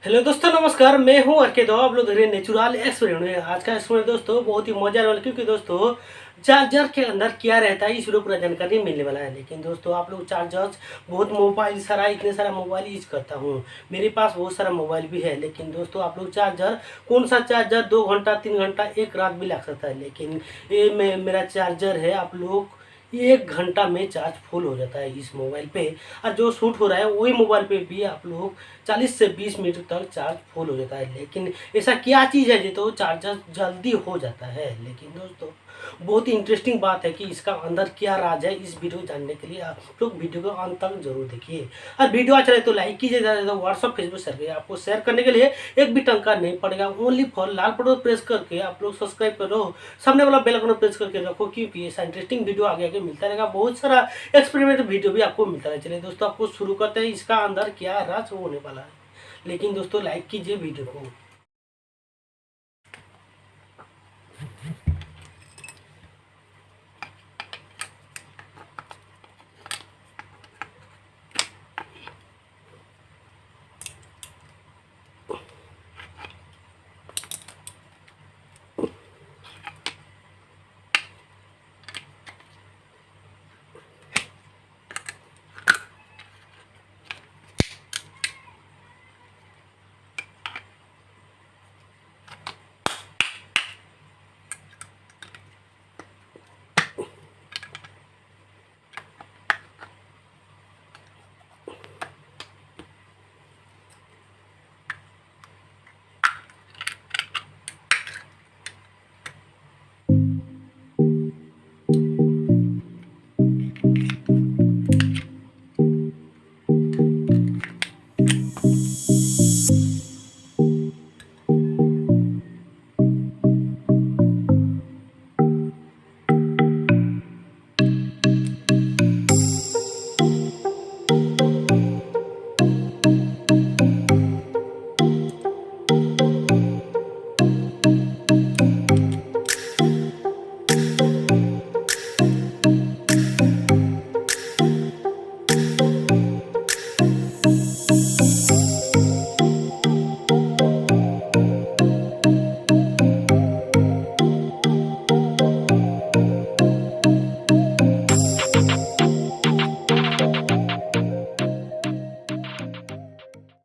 Hello दोस्तों, नमस्कार। मैं हूं अर्के दो। आप लोग देख रहे हैं नेचुरल एक्सपेरिमेंट में। आज का एक्सपेरिमेंट दोस्तों बहुत ही मजा वाला, क्योंकि दोस्तों चार्जर के अंदर क्या रहता है इस वीडियो पूरा जानकारी मिलने वाला है। लेकिन दोस्तों आप लोग चार्जर बहुत मोबाइल सारा इतने सारा मोबाइल यूज करता हूँ, मेरे पास बहुत सारा मोबाइल भी है। लेकिन दोस्तों आप लोग चार्जर कौन सा चार्जर 2 घंटा 3 घंटा एक रात भी लग सकता है। लेकिन ये मेरा चार्जर है, आप लोग 1 घंटा में चार्ज फुल हो जाता है इस मोबाइल पे। और जो शूट हो रहा है वही मोबाइल पे भी आप लोग 40 से 20 मिनट तक चार्ज फुल हो जाता है। लेकिन ऐसा क्या चीज़ है जो तो चार्जर जल्दी हो जाता है। लेकिन दोस्तों बहुत ही इंटरेस्टिंग बात है कि इसका अंदर क्या राज है। इस वीडियो को जानने के लिए आप लोग वीडियो को अंत तक जरूर देखिए। और वीडियो अच्छा लगे तो लाइक कीजिए, ज़्यादा ज़्यादा व्हाट्सअप फेसबुक शेयर करिए। आपको शेयर करने के लिए एक भी टंका नहीं पड़ेगा। Only for Lal button press करके आप लोग सब्सक्राइब करो, सामने वाला बेल आइकन प्रेस करके रखो, क्योंकि ऐसा इंटरेस्टिंग वीडियो आगे आगे मिलता रहेगा। बहुत सारा एक्सपेरिमेंट वीडियो भी आपको मिलता है। चलिए दोस्तों आपको शुरू करते हैं, इसका अंदर क्या राज होने वाला है। लेकिन दोस्तों लाइक कीजिए वीडियो को।